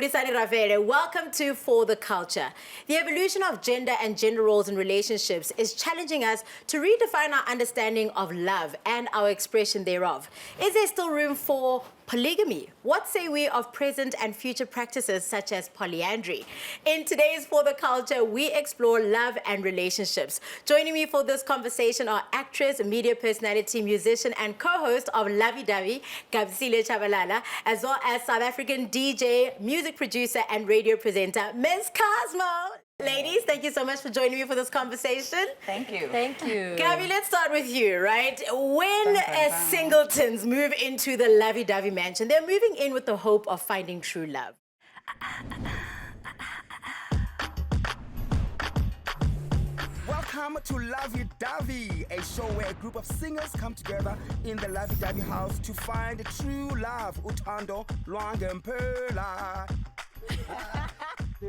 Bulisani Ravere. Welcome to For the Culture. The evolution of gender and gender roles in relationships is challenging us to redefine our understanding of love and our expression thereof. Is there still room for polygamy? What say we of present and future practices such as polyandry? In today's For the Culture, we explore love and relationships. Joining me for this conversation are actress, media personality, musician, and co-host of Lovey-dovey, Gabsile Chabalala, as well as South African DJ, music producer, and radio presenter, Ms. Cosmo. Ladies, thank you so much for joining me for this conversation. Thank you. Thank you. Gabby, let's start with you, right? When singletons move into the lovey-dovey mansion, they're moving in with the hope of finding true love. Welcome to Lovey-dovey, a show where a group of singers come together in the Lovey-dovey house to find true love, utando, lwangempela,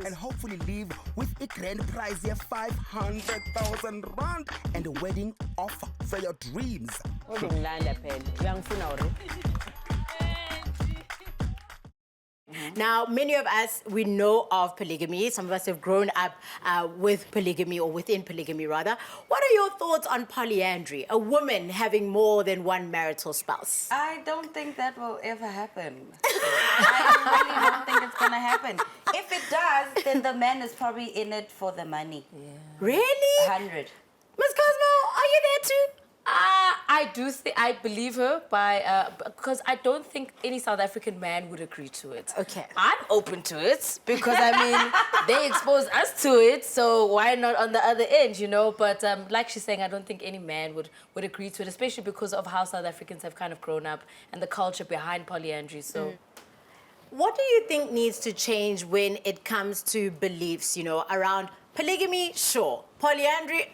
and hopefully leave with a grand prize of 500,000 rand and a wedding offer for your dreams. Now, many of us, we know of polygamy. Some of us have grown up with polygamy, or within polygamy, rather. What are your thoughts on polyandry, a woman having more than one marital spouse? I don't think that will ever happen. I really don't think it's going to happen. If it does, then the man is probably in it for the money. Yeah. Really? 100. Ms. Cosmo, are you there too? I believe her because I don't think any South African man would agree to it. Okay. I'm open to it because, I mean, they expose us to it, so why not on the other end, you know? But like she's saying, I don't think any man would agree to it, especially because of how South Africans have kind of grown up and the culture behind polyandry, so... What do you think needs to change when it comes to beliefs, you know, around polygamy? Sure. Polyandry,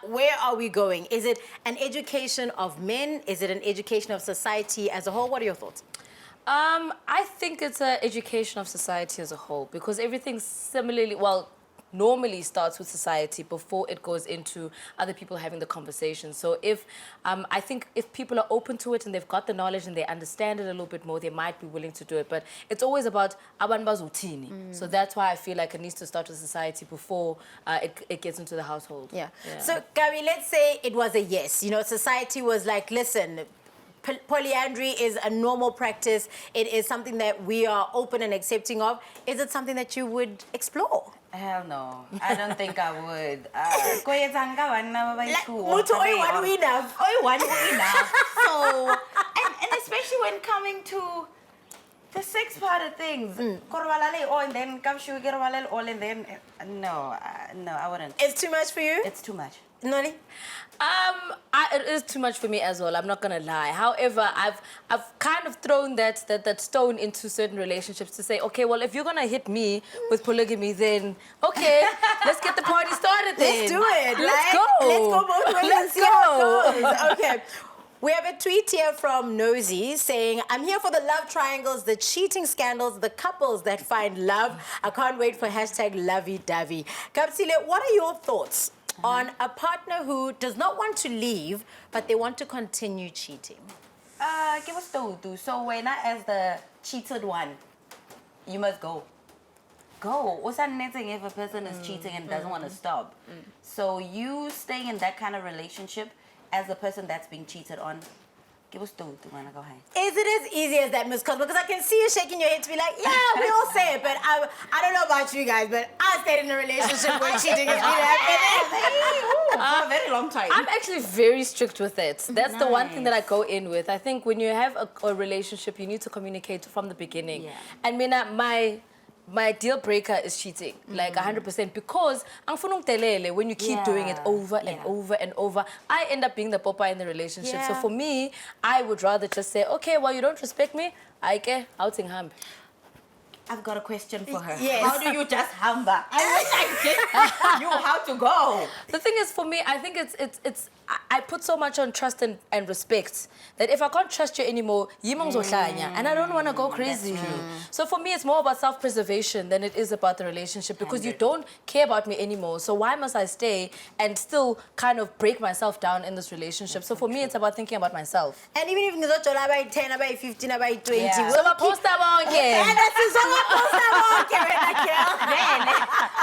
where are we going? Is it an education of men? Is it an education of society as a whole? What are your thoughts? I think it's an education of society as a whole because everything similarly, well, normally starts with society before it goes into other people having the conversation. So if, I think if people are open to it and they've got the knowledge and they understand it a little bit more, they might be willing to do it. But it's always about abantu bazotini. So that's why I feel like it needs to start with society before it gets into the household. Yeah. So, Gabby, let's say it was a yes. You know, society was like, listen, polyandry is a normal practice. It is something that we are open and accepting of. Is it something that you would explore? Hell no. I don't think I would. So, and especially when coming to the sex part of things, and then and then no, I wouldn't. It's too much for you? It's too much. Noli? It is too much for me as well. I'm not gonna lie. However, I've kind of thrown that stone into certain relationships to say, okay, well, if you're gonna hit me with polygamy, then okay, let's get the party started. Then Let's do it. Let's go. Let's go both ways. Let's and see how go. it goes. Okay. We have a tweet here from Nosy saying, I'm here for the love triangles, the cheating scandals, the couples that find love. I can't wait for hashtag lovey-dovey. Kapsile, what are your thoughts on a partner who does not want to leave, but they want to continue cheating? Give us two. So when I as the cheated one, you must go. Go. What's that thing if a person is cheating and doesn't want to stop? So you stay in that kind of relationship as the person that's being cheated on. Give us two wanna go home. Is it as easy as that, Ms. Cosmo? Because I can see you shaking your head to be like, yeah, we all say it, but I don't know about you guys, but I stayed in a relationship where cheating has been happening. For a very long time. I'm actually very strict with it. That's the one thing that I go in with. I think when you have a relationship, you need to communicate from the beginning. Yeah. And my deal breaker is cheating, like 100%, because when you keep doing it over and over and over, I end up being the papa in the relationship. Yeah. So for me, I would rather just say, okay, well, you don't respect me, I get outing him. I've got a question for her. Yes. How do you just hamba? I you how to go. The thing is, for me, I think I put so much on trust and respect that if I can't trust you anymore, and I don't want to go crazy. So for me, it's more about self-preservation than it is about the relationship because you don't care about me anymore. So why must I stay and still kind of break myself down in this relationship? So for me, it's about thinking about myself. And even if you go to about 10, about 15, about 20, So I post that one again.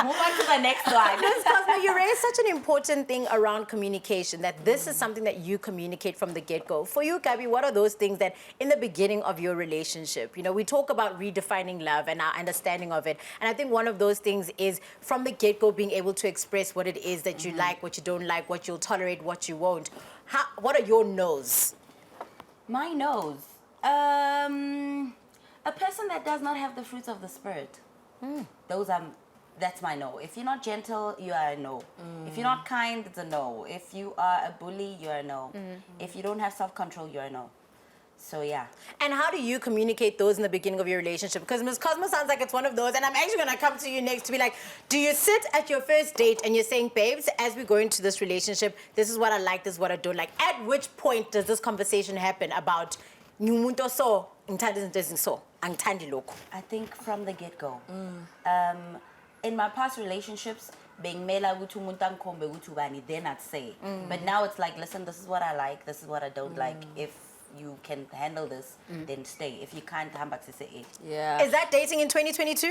Move on to the next one. Ms. Cosmo, you raised such an important thing around communication, that this is something that you communicate from the get-go. For you, Gabi, what are those things that in the beginning of your relationship, you know, we talk about redefining love and our understanding of it. And I think one of those things is from the get-go being able to express what it is that you like, what you don't like, what you'll tolerate, what you won't. What are your no's? My nose. A person that does not have the fruits of the spirit. That's my no. If you're not gentle, you are a no. If you're not kind, it's a no. If you are a bully, you're a no. If you don't have self-control, you're a no. So yeah. And how do you communicate those in the beginning of your relationship? Because Ms. Cosmo sounds like it's one of those, and I'm actually going to come to you next to be like, do you sit at your first date and you're saying, babes, as we go into this relationship, this is what I like, this is what I don't like. At which point does this conversation happen about I think from the get-go. In my past relationships, being then I'd say. But now it's like, listen, this is what I like, this is what I don't like. If you can handle this, then stay. If you can't, come back to say it. Yeah. Is that dating in 2022?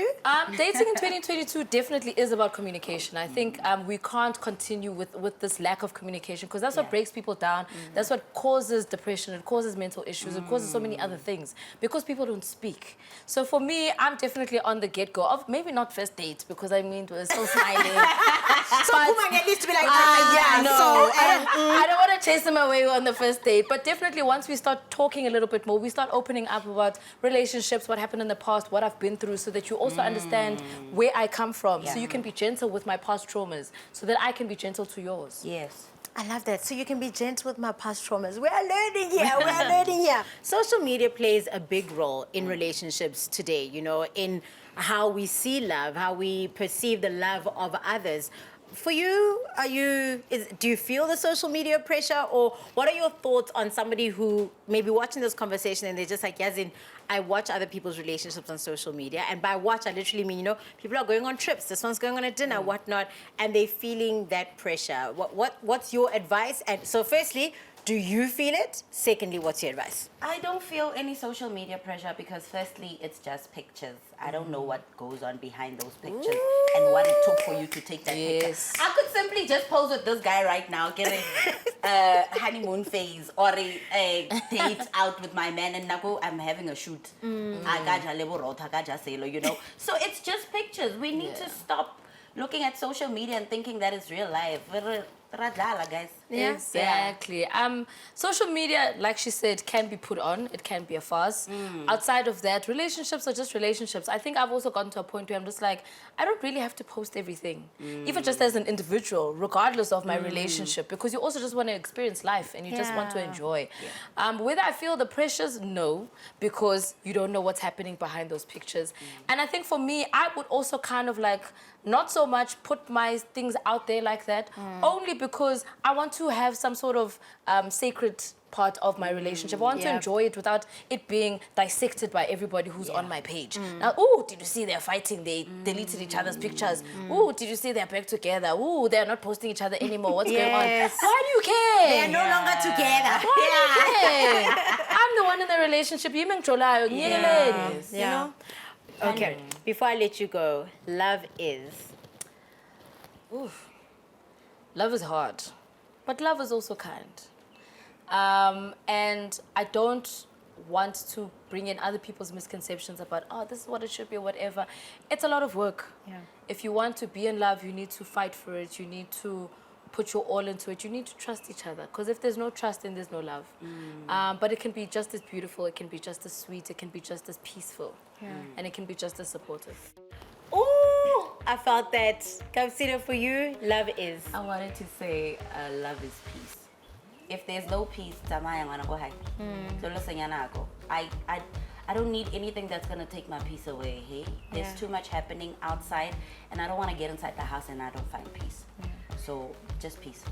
Dating in 2022 definitely is about communication. I think we can't continue with this lack of communication, because that's what breaks people down. That's what causes depression. It causes mental issues. It causes so many other things, because people don't speak. So for me, I'm definitely on the get-go of maybe not first date, because I mean, we're still smiling. So Kumang at least to be like, I don't want to chase them away on the first date, but definitely once we start talking a little bit more, we start opening up about relationships, what happened in the past, what I've been through, so that you also understand where I come from, so you can be gentle with my past traumas, so that I can be gentle to yours. Yes. I love that. So you can be gentle with my past traumas. We're learning here. We're learning here. Social media plays a big role in relationships today, you know, in how we see love, how we perceive the love of others. For you, do you feel the social media pressure, or what are your thoughts on somebody who may be watching this conversation and they're just like, Yazin, I watch other people's relationships on social media, and by watch, I literally mean, you know, people are going on trips, this one's going on a dinner, whatnot, and they're feeling that pressure. What's your advice? And so firstly, do you feel it? Secondly, what's your advice? I don't feel any social media pressure, because firstly, it's just pictures. I don't know what goes on behind those pictures and what it took for you to take that picture. I could simply just pose with this guy right now, getting a honeymoon phase, or a date out with my man, and now I'm having a shoot. You know? So it's just pictures. We need to stop looking at social media and thinking that it's real life. Guys. Yeah. Exactly. Social media, like she said, can be put on. It can be a farce. Outside of that, relationships are just relationships. I think I've also gotten to a point where I'm just like, I don't really have to post everything, even just as an individual, regardless of my relationship, because you also just want to experience life and you just want to enjoy. Whether I feel the pressures, no, because you don't know what's happening behind those pictures. And I think for me, I would also kind of like not so much put my things out there like that, only because I want to have some sort of sacred part of my relationship. I want to enjoy it without it being dissected by everybody who's on my page. Now, oh, did you see they're fighting? They deleted each other's pictures. Oh, did you see they're back together? Oh, they're not posting each other anymore. What's going on? Why do you care? They're no longer together. Why do you care? I'm the one in the relationship. You know? Okay, before I let you go, love is? Oof. Love is hard, but love is also kind. And I don't want to bring in other people's misconceptions about, oh, this is what it should be or whatever. It's a lot of work. If you want to be in love, you need to fight for it. You need to put your all into it. You need to trust each other, because if there's no trust, then there's no love. But it can be just as beautiful, it can be just as sweet, it can be just as peaceful, and it can be just as supportive. Ooh, I felt that. Kapsina, for you, love is? I wanted to say love is peace. If there's no peace, I'm gonna go hide. So listen, I don't need anything that's gonna take my peace away. Hey, there's too much happening outside, and I don't want to get inside the house and I don't find peace. So just peace.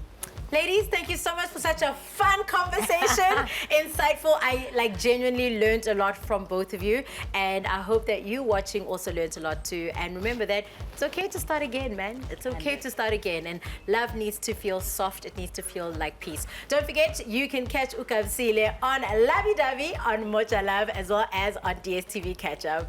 Ladies, thank you so much for such a fun conversation. Insightful. I genuinely learned a lot from both of you, and I hope that you watching also learned a lot too. And remember that it's okay to start again, man. It's okay to start again, and love needs to feel soft. It needs to feel like peace. Don't forget, you can catch Ukabsile on Lovey-dovey on Mocha Love, as well as on DStv Catch Up.